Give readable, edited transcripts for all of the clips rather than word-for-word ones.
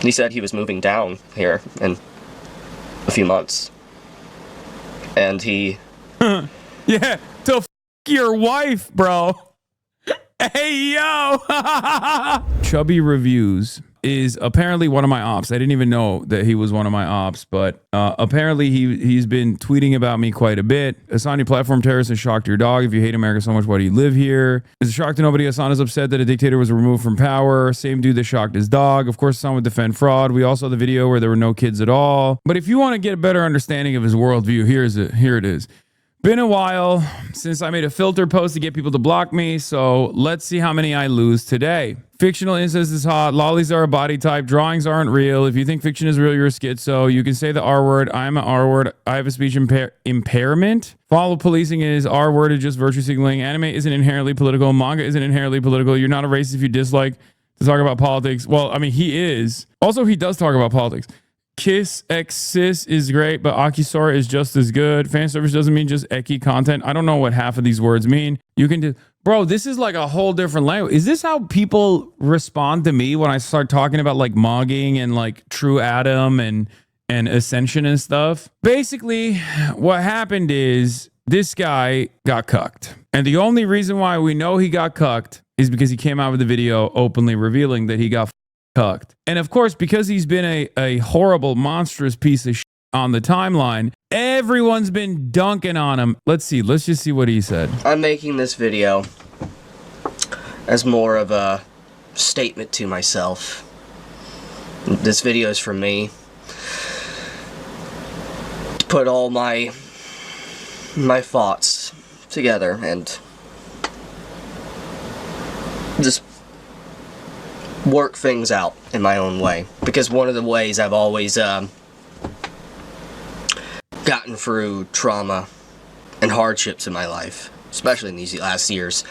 He said he was moving down here in a few months. And he... Yeah, to f your wife, bro. Hey, yo. Chubby Reviews is apparently one of my ops. I didn't even know that he was one of my ops, but apparently he's been tweeting about me quite a bit. Hasan, you platform terrorist and shocked your dog. If you hate America so much, why do you live here? Is a shock to nobody. Hasan is upset that a dictator was removed from power. Same dude that shocked his dog. Of course, Hasan would defend fraud. We also saw the video where there were no kids at all. But if you want to get a better understanding of his worldview, here it is. Been a while since I made a filter post to get people to block me, so let's see how many I lose today. Fictional incest is hot. Lollies are a body type. Drawings aren't real. If you think fiction is real, you're a schizo. You can say the R word. I'm an R word. I have a speech impairment. Follow policing is R word is just virtue signaling. Anime isn't inherently political. Manga isn't inherently political. You're not a racist if you dislike to talk about politics. Well, I mean, he is. Also, he does talk about politics. Kiss X Sis is great, but Akisora is just as good. Fan service doesn't mean just Eki content. I don't know what half of these words mean. You can do, bro, this is like a whole different language. Is this how people respond to me when I start talking about like mogging and like True Adam and Ascension and stuff? Basically, what happened is this guy got cucked. And the only reason why we know he got cucked is because he came out with a video openly revealing that he got cucked. And of course, because he's been a horrible, monstrous piece of shit on the timeline, everyone's been dunking on him. Let's see. Let's just see what he said. I'm making this video as more of a statement to myself. This video is for me. To put all my thoughts together and just work things out in my own way, because one of the ways I've always gotten through trauma and hardships in my life, especially in these last years,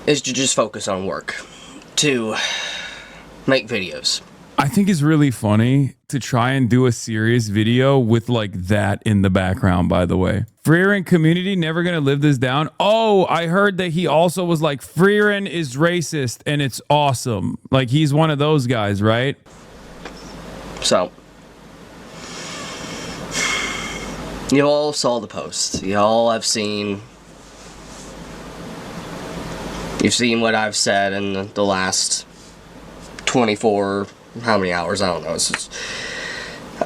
is to just focus on work, to make videos. I think it's really funny to try and do a serious video with like that in the background, by the way. Freeran community never gonna live this down. Oh, I heard that he also was like, Freeran is racist and it's awesome. Like he's one of those guys, right? So, you all saw the post. You all have seen... You've seen what I've said in the last 24... how many hours? I don't know. It's just,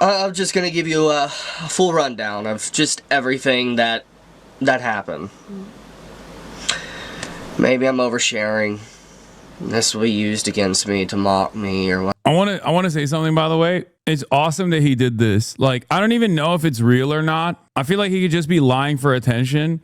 I'm just gonna give you a full rundown of just everything that happened. Maybe I'm oversharing. This will be used against me to mock me or what. I want to say something, by the way. It's awesome that he did this. Like, I don't even know if it's real or not. I feel like he could just be lying for attention.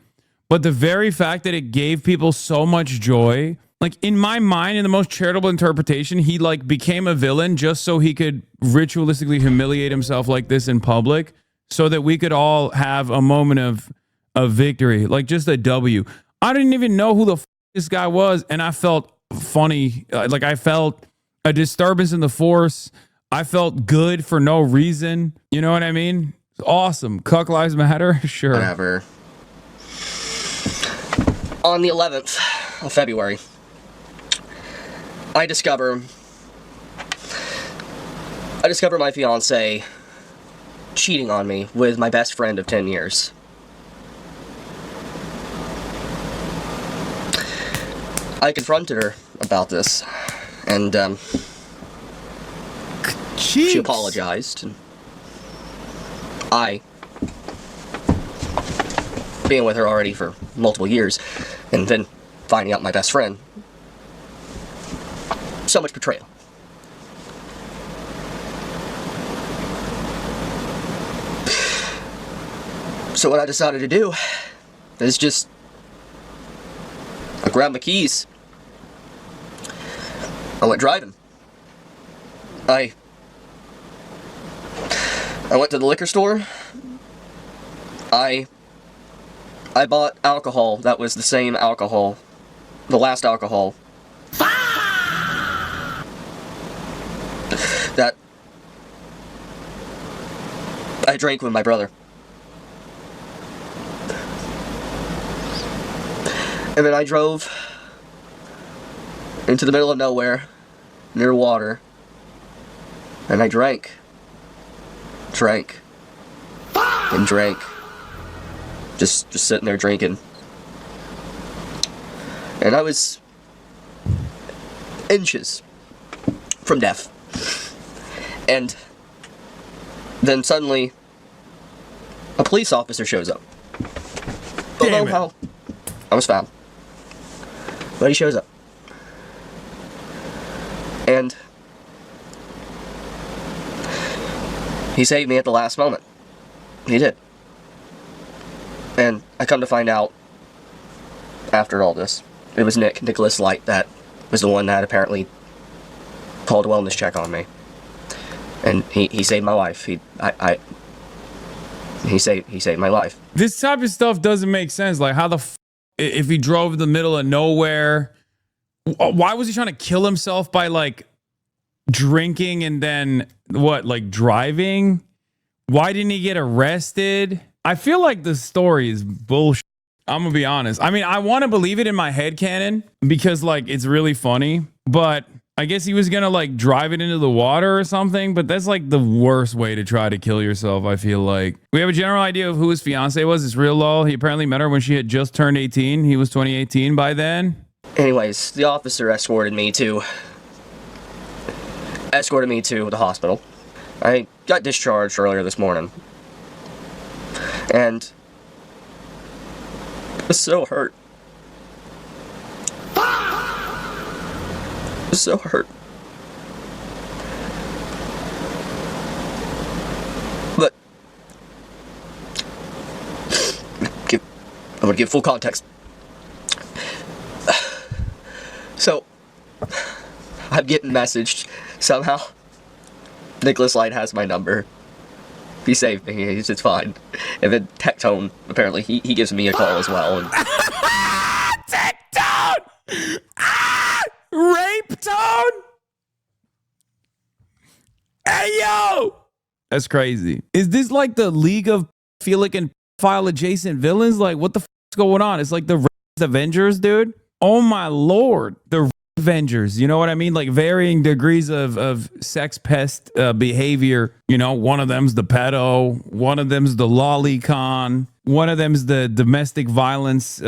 But the very fact that it gave people so much joy, like in my mind, in the most charitable interpretation, he like became a villain just so he could ritualistically humiliate himself like this in public, so that we could all have a moment of victory, like just a W. I didn't even know who the f this guy was, and I felt funny. Like I felt a disturbance in the force. I felt good for no reason. You know what I mean? It's awesome. Cuck lives matter. Sure. Whatever. On the 11th of February, I discover my fiance cheating on me with my best friend of 10 years. I confronted her about this, and she apologized. And I, being with her already for multiple years, and then finding out my best friend, so much betrayal. So what I decided to do is just, I grabbed my keys. I went driving. I went to the liquor store. I bought alcohol that was the same alcohol, the last alcohol that I drank with my brother. And then I drove into the middle of nowhere, near water, And I drank. And drank. Just sitting there drinking. And I was inches from death. And then suddenly, a police officer shows up. Don't know how I was found. But he shows up. And he saved me at the last moment. He did. And I come to find out, after all this, it was Nicholas Light, that was the one that apparently called a wellness check on me. And he saved my life. He saved my life. This type of stuff doesn't make sense. Like, how if he drove in the middle of nowhere, why was he trying to kill himself by like drinking and then what, like driving? Why didn't he get arrested? I feel like the story is bullshit. I'm gonna be honest. I mean, I want to believe it in my head canon because like it's really funny, but I guess he was gonna like drive it into the water or something, but that's like the worst way to try to kill yourself, I feel like. We have a general idea of who his fiance was. It's real low. He apparently met her when she had just turned 18. He was 2018 by then. Anyways, the officer escorted me to the hospital. I got discharged earlier this morning. And I was so hurt. I was so hurt. But I'm gonna give full context. So I'm getting messaged somehow. Nicholas Light has my number. He saved me. It's fine. And then Tone, apparently, he gives me a call as well. And Tone! Rape Tone! Hey, yo! That's crazy. Is this like the League of Philic and File adjacent villains? Like, what the is going on? It's like the Avengers, dude. Oh, my Lord. The Avengers, you know what I mean? Like varying degrees of sex pest behavior. You know, one of them's the pedo, one of them's the lolicon, one of them's the domestic violence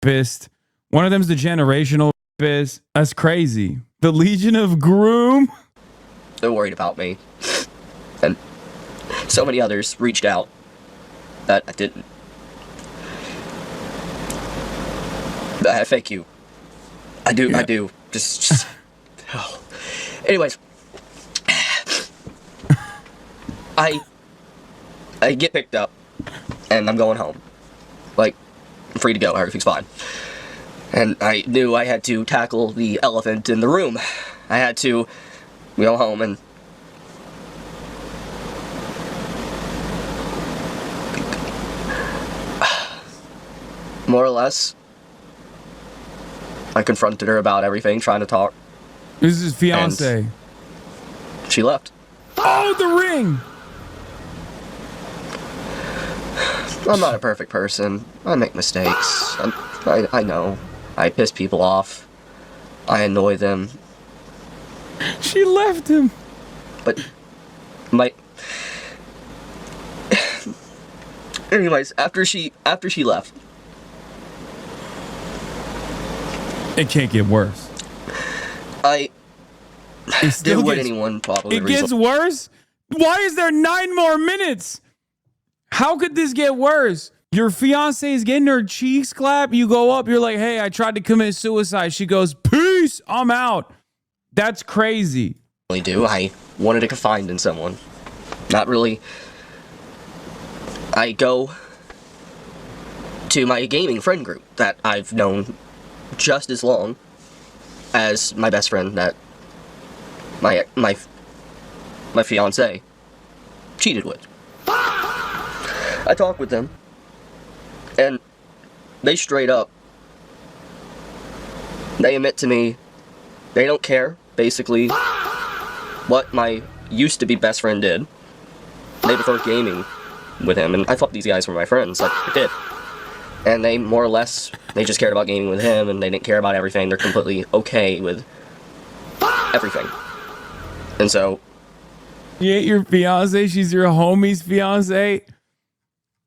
pissed, one of them's the generational pissed. That's crazy. The Legion of Groom. They're worried about me. And so many others reached out that I didn't. Thank you. I do. Yeah. I do. Just oh. Anyways, I get picked up, and I'm going home. Like, I'm free to go. Everything's fine. And I knew I had to tackle the elephant in the room. I had to go home and more or less, I confronted her about everything, trying to talk. This is his fiance. And she left. Oh, the ring! I'm not a perfect person. I make mistakes. I know. I piss people off. I annoy them. She left him. But anyways, after she left, it can't get worse. I did what anyone probably. It gets worse? Why is there 9 more minutes? How could this get worse? Your fiance is getting her cheeks clapped. You go up, you're like, hey, I tried to commit suicide. She goes, peace, I'm out. That's crazy. I wanted to confide in someone. Not really. I go to my gaming friend group that I've known just as long as my best friend that my fiance cheated with. I talked with them, and they straight up, they admit to me they don't care, basically, what my used-to-be best friend did. They prefer gaming with him, and I thought these guys were my friends, like I did. And they, more or less, they just cared about gaming with him, and they didn't care about everything. They're completely okay with everything. And so, She ain't your fiance. She's your homie's fiance.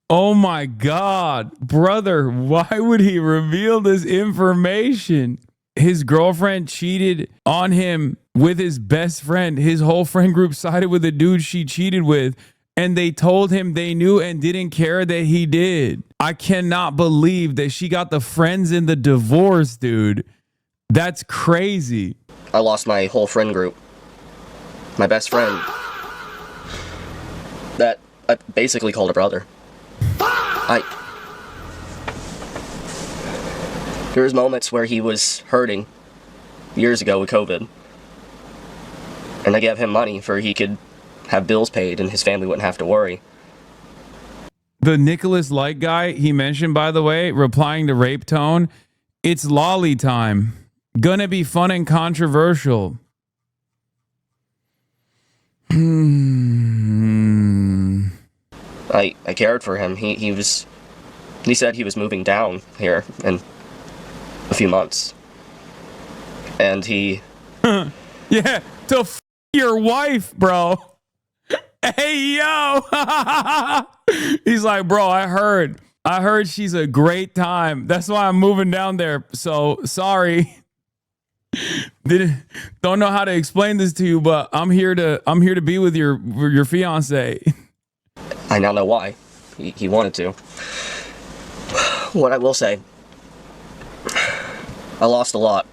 Oh my God, brother, why would he reveal this information? His girlfriend cheated on him with his best friend. His whole friend group sided with the dude she cheated with, and they told him they knew and didn't care that he did. I cannot believe that she got the friends in the divorce, dude. That's crazy. I lost my whole friend group. My best friend. That I basically called a brother. There was moments where he was hurting years ago with COVID. And I gave him money for he could have bills paid and his family wouldn't have to worry. The Nicholas Light guy he mentioned, by the way, replying to Rape Tone, it's lolly time. Gonna be fun and controversial. I cared for him. He said he was moving down here in a few months. And he... Yeah, to your wife, bro. Hey, yo. He's like, bro, I heard she's a great time. That's why I'm moving down there. So sorry. Don't know how to explain this to you, but I'm here to be with your fiance. I now know why. He wanted to. What I will say, I lost a lot.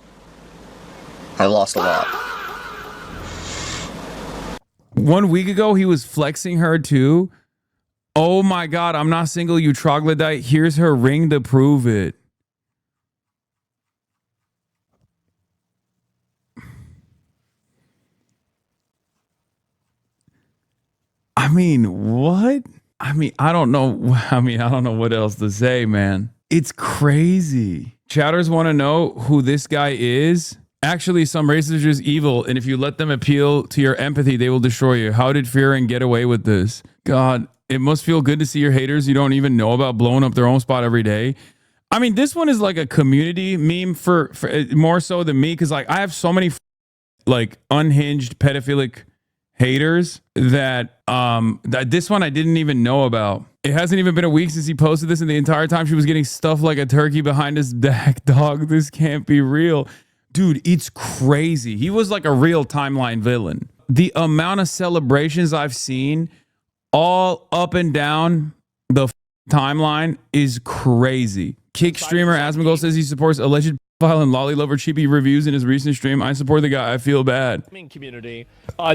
I lost a lot. 1 week ago, he was flexing her too. Oh my God, I'm not single, you troglodyte. Here's her ring to prove it. I mean, what? I don't know. I don't know what else to say, man. It's crazy. Chatters want to know who this guy is. Actually, some races are just evil, and if you let them appeal to your empathy, they will destroy you. How did Fearing get away with this? God, it must feel good to see your haters you don't even know about blowing up their own spot every day. I mean, this one is like a community meme for more so than me, because like I have so many like unhinged pedophilic haters that this one I didn't even know about. It hasn't even been a week since he posted this, and the entire time she was getting stuffed like a turkey behind his back. Dog, this can't be real. Dude, it's crazy. He was like a real timeline villain. The amount of celebrations I've seen all up and down the timeline is crazy. Kick streamer Asmongold says he supports alleged pedophile and lolly lover cheapy reviews in his recent stream. I support the guy. I feel bad. Community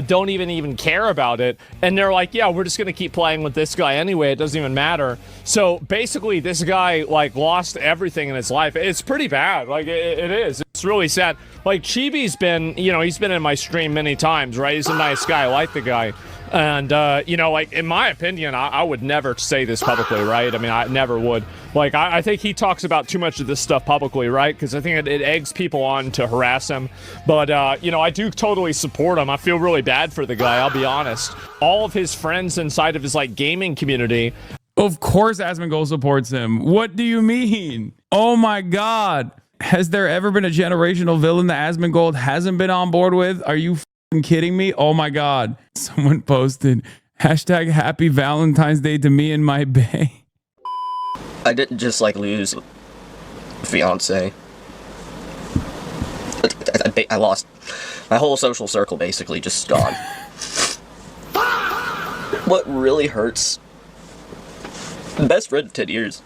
don't even care about it, and they're like, yeah, we're just gonna keep playing with this guy anyway. It doesn't even matter. So basically, this guy like lost everything in his life. It's pretty bad. Like it is. It's really sad. Like Chibi's been, he's been in my stream many times, right? He's a nice guy. I like the guy. And, like, in my opinion, I would never say this publicly, right? I mean, I never would. Like, I think he talks about too much of this stuff publicly, right? Because I think it eggs people on to harass him. But, I do totally support him. I feel really bad for the guy, I'll be honest. All of his friends inside of his, like, gaming community. Of course Asmongold supports him. What do you mean? Oh, my God. Has there ever been a generational villain that Asmongold hasn't been on board with? Are you kidding me? Oh my God. Someone posted hashtag happy Valentine's Day to me and my bae. I didn't just like lose a fiance. I lost my whole social circle, basically just gone. What really hurts, the best friend of 10 years,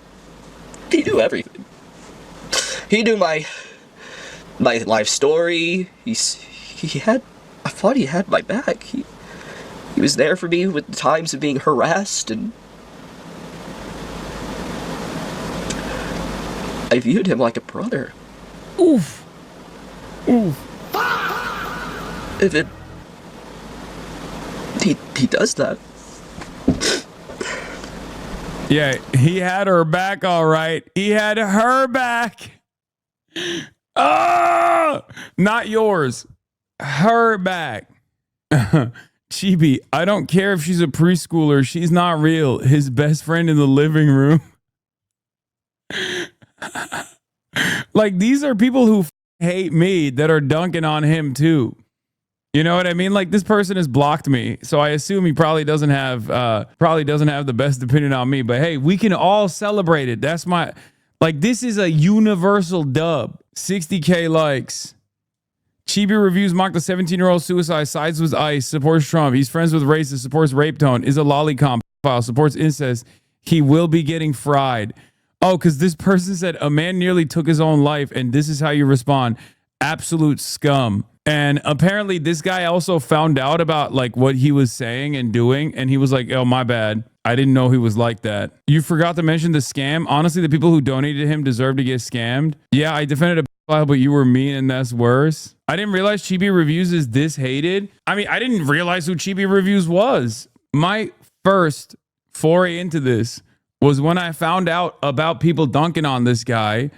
he knew everything. He knew my life story. I thought he had my back. He was there for me with the times of being harassed, and I viewed him like a brother. Oof. Oof. If he does that. Yeah, he had her back, all right. He had her back. Oh, not yours. Her back. Chibi, I don't care if she's a preschooler. She's not real. His best friend in the living room. Like, these are people who hate me that are dunking on him too. You know what I mean? Like, this person has blocked me, so I assume he probably doesn't have the best opinion on me. But hey, we can all celebrate it. That's my, like, this is a universal dub. 60K likes. Chibi Reviews mocked the 17-year-old suicide, sides with ICE, supports Trump. He's friends with racists, supports rape tone, is a lolicon file, supports incest. He will be getting fried. Oh, because this person said a man nearly took his own life, and this is how you respond. Absolute scum. And apparently this guy also found out about like what he was saying and doing, and he was like, oh, my bad. I didn't know he was like that. You forgot to mention the scam. Honestly, the people who donated to him deserve to get scammed. Yeah, I defended a file, but you were mean, and that's worse. I didn't realize Chibi Reviews is this hated. I mean, I didn't realize who Chibi Reviews was. My first foray into this was when I found out about people dunking on this guy,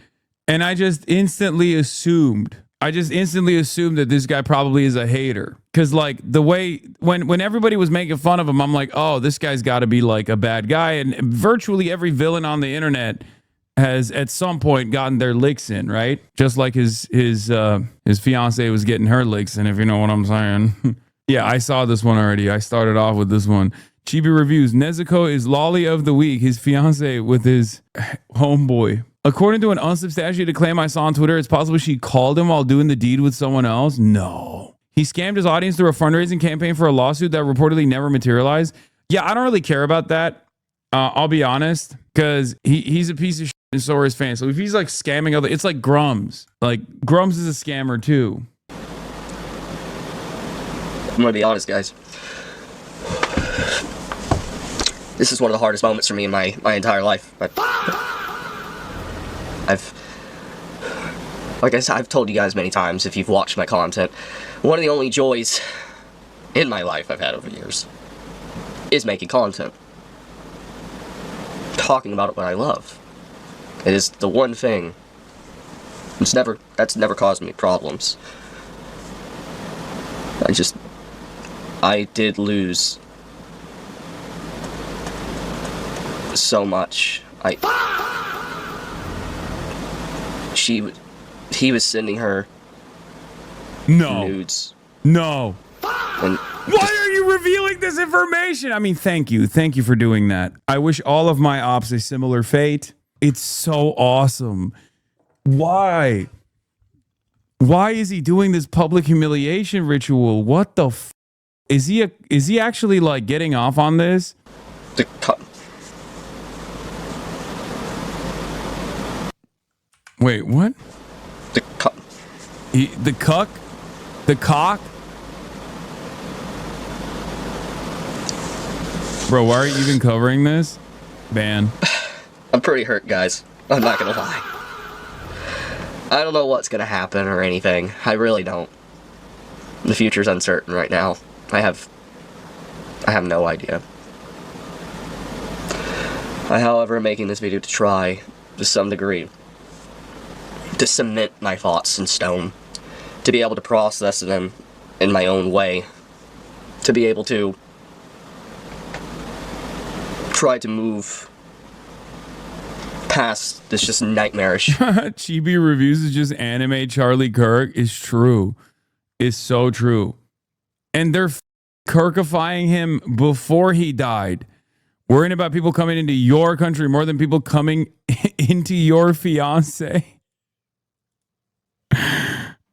and I just instantly assumed that this guy probably is a hater. Because like the way when everybody was making fun of him, I'm like, oh, this guy's got to be like a bad guy. And virtually every villain on the internet has at some point gotten their licks in, right? Just like his fiance was getting her licks in, if you know what I'm saying. Yeah, I saw this one already. I started off with this one. Chibi Reviews. Nezuko is lolly of the week. His fiance with his homeboy. According to an unsubstantiated claim I saw on Twitter, it's possible she called him while doing the deed with someone else. No. He scammed his audience through a fundraising campaign for a lawsuit that reportedly never materialized. Yeah, I don't really care about that. I'll be honest, because he's a piece of shit and so are his fans. So if he's like scamming other, it's like Grums. Like Grums is a scammer too. I'm gonna be honest, guys. This is one of the hardest moments for me in my entire life. Like I said, I've told you guys many times, if you've watched my content, one of the only joys in my life I've had over the years is making content. Talking about what I love. It is the one thing that's never caused me problems. I did lose so much. He was sending her nudes. No. And why are you revealing this information? I mean, thank you for doing that. I wish all of my ops a similar fate. It's so awesome. Why is he doing this public humiliation ritual? What the is he actually like getting off on this? Wait, what? The cuck? The cock? Bro, why are you even covering this? Ban. I'm pretty hurt, guys. I'm not gonna lie. I don't know what's gonna happen or anything. I really don't. The future's uncertain right now. I have no idea. However, I'm making this video to try, to some degree, to cement my thoughts in stone, to be able to process them in my own way, to be able to try to move past this just nightmarish. Chibi Reviews is just anime Charlie Kirk is true. Is so true. And they're Kirkifying him before he died. Worrying about people coming into your country more than people coming into your fiance.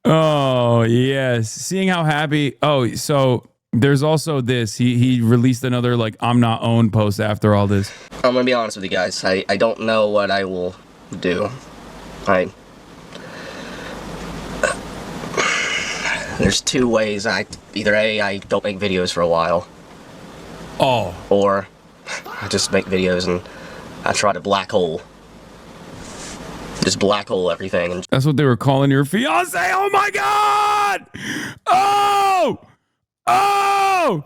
Oh, yes. Seeing how happy. Oh, so there's also this. He released another like I'm not owned post after all this. I'm gonna be honest with you guys. I don't know what I will do. There's two ways. Either A, I don't make videos for a while. Oh. Or I just make videos and I try to black hole. Just black hole everything. And that's what they were calling your fiance. Oh my God! Oh! Oh!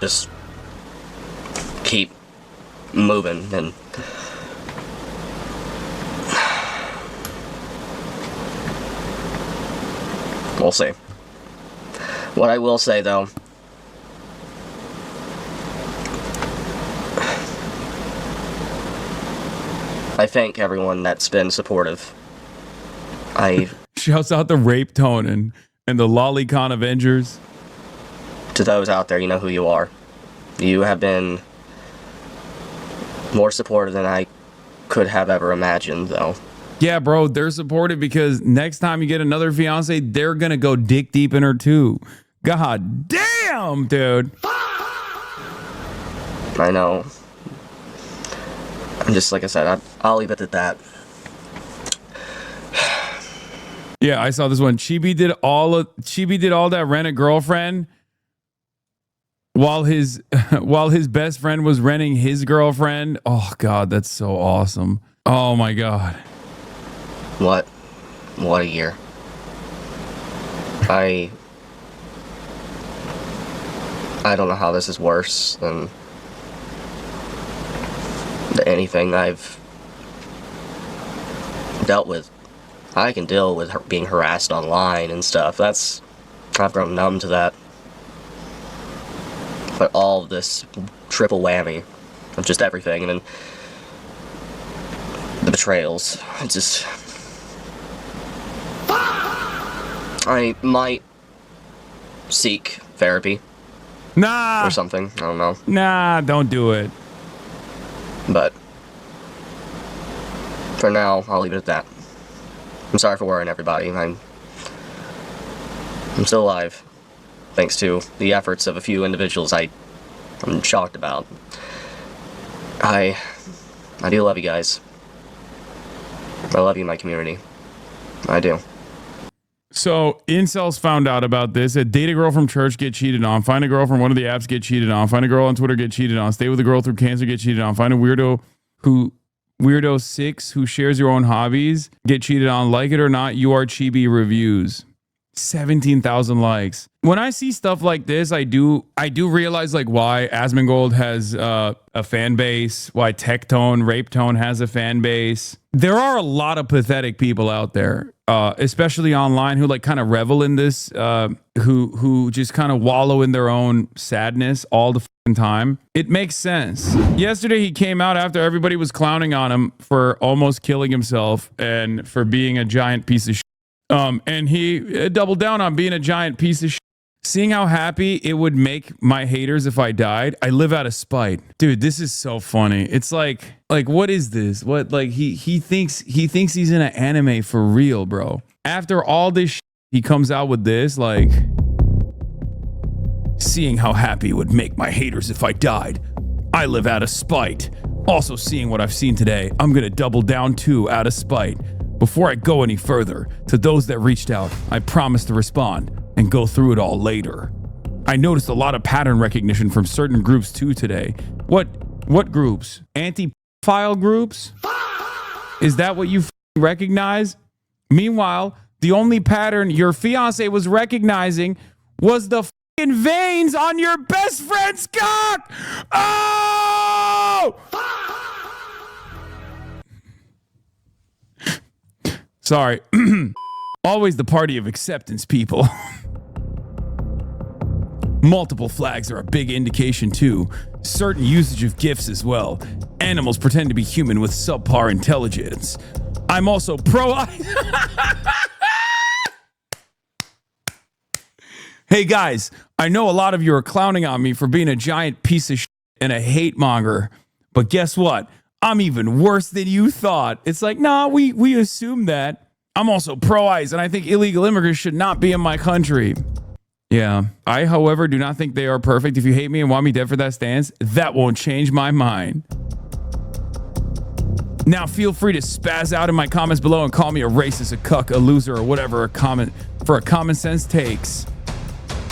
Just keep moving and we'll see. What I will say though, I thank everyone that's been supportive. Shouts out the rape tone and the Lolicon Avengers. To those out there, you know who you are. You have been more supportive than I could have ever imagined, though. Yeah, bro, they're supportive because next time you get another fiance, they're gonna go dick deep in her too. God damn, dude. I know. I'm just, like I said, I'll leave it at that. Yeah, I saw this one. Chibi did all that Rent a Girlfriend while his best friend was renting his girlfriend. Oh God, that's so awesome. Oh my God. What a year. I don't know how this is worse than anything I've dealt with. I can deal with being harassed online and stuff. I've grown numb to that. But all of this triple whammy of just everything, and then the betrayals. It's just... I might seek therapy. Nah. Or something. I don't know. Nah, don't do it. But for now, I'll leave it at that. I'm sorry for worrying everybody. I'm still alive, thanks to the efforts of a few individuals I'm shocked about. I do love you guys. I love you, my community. I do. So incels found out about this. Date a girl from church, get cheated on. Find a girl from one of the apps, get cheated on. Find a girl on Twitter, get cheated on. Stay with a girl through cancer, get cheated on. Find a weirdo 6 who shares your own hobbies, get cheated on. Like it or not, you are Chibi Reviews. 17,000 likes. When I see stuff like this, I do realize like why Asmongold has a fan base, why Tectone, Rape Tone has a fan base. There are a lot of pathetic people out there, especially online, who like kind of revel in this, who just kind of wallow in their own sadness all the fucking time. It makes sense. Yesterday he came out after everybody was clowning on him for almost killing himself and for being a giant piece of shit. And he doubled down on being a giant piece of shit. Seeing how happy it would make my haters if I died, I live out of spite. Dude, this is so funny. It's like what is this? What, like he thinks he's in an anime for real, bro. After all this shit, he comes out with this, like, seeing how happy it would make my haters if I died, I live out of spite. Also, seeing what I've seen today, I'm gonna double down too out of spite. Before I go any further, to those that reached out, I promise to respond and go through it all later. I noticed a lot of pattern recognition from certain groups too today. What groups? Anti-file groups? Is that what you recognize? Meanwhile, the only pattern your fiance was recognizing was the fucking veins on your best friend's cock! Oh! Sorry. Always the party of acceptance, people. Multiple flags are a big indication too. Certain usage of gifts as well. Animals pretend to be human with subpar intelligence. I'm also pro... Hey guys, I know a lot of you are clowning on me for being a giant piece of shit and a hate monger. But guess what? I'm even worse than you thought. It's like, nah, we assume that. I'm also pro-ICE, and I think illegal immigrants should not be in my country. Yeah. I, however, do not think they are perfect. If you hate me and want me dead for that stance, that won't change my mind. Now, feel free to spaz out in my comments below and call me a racist, a cuck, a loser, or whatever a common sense takes.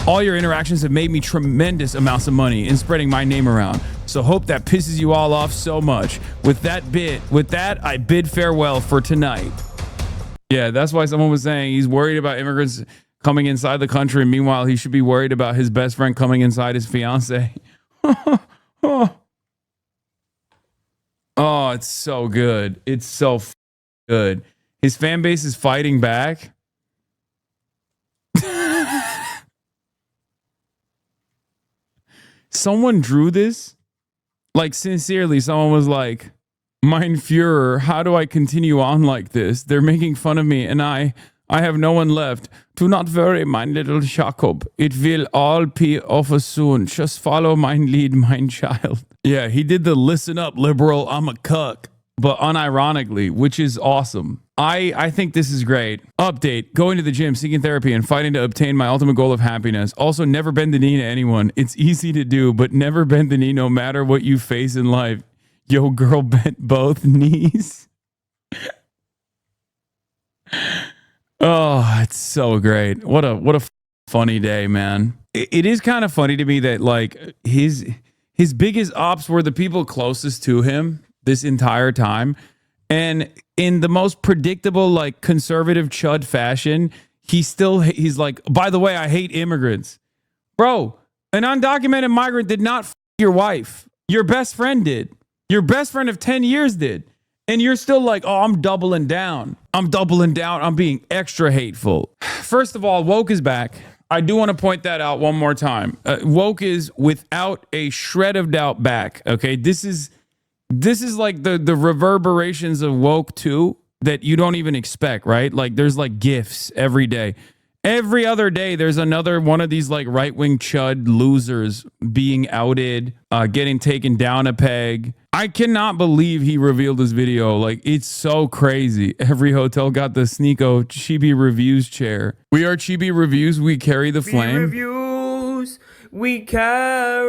All your interactions have made me tremendous amounts of money in spreading my name around. So hope that pisses you all off so much. With that, I bid farewell for tonight. Yeah, that's why someone was saying he's worried about immigrants coming inside the country. Meanwhile, he should be worried about his best friend coming inside his fiance. Oh, it's so good. It's so good. His fan base is fighting back. Someone drew this. Like, sincerely, someone was like, Mein Führer, how do I continue on like this? They're making fun of me, and I I have no one left. Do not worry, mein little Jacob. It will all be over soon. Just follow mein lead, mein child. Yeah, he did the listen up, liberal, I'm a cuck, but unironically, which is awesome. I think this is great. Update, going to the gym, seeking therapy, and fighting to obtain my ultimate goal of happiness. Also, never bend the knee to anyone. It's easy to do, but never bend the knee no matter what you face in life. Yo, girl bent both knees. Oh, it's so great. What a funny day, man. It is kind of funny to me that like his biggest ops were the people closest to him this entire time. And in the most predictable, like conservative chud fashion, he's like, by the way, I hate immigrants. Bro, an undocumented migrant did not your wife. Your best friend did. Your best friend of 10 years did. And you're still like, oh, I'm doubling down. I'm doubling down. I'm being extra hateful. First of all, woke is back. I do want to point that out one more time. Woke is without a shred of doubt back. Okay, this is like the reverberations of woke 2 that you don't even expect, right? Like there's like gifs every day. Every other day, there's another one of these like right-wing chud losers being outed, getting taken down a peg. I cannot believe he revealed this video. Like, it's so crazy. Every hotel got the Sneeko Chibi Reviews chair. We are Chibi Reviews. We carry the flame. Reviews. We carry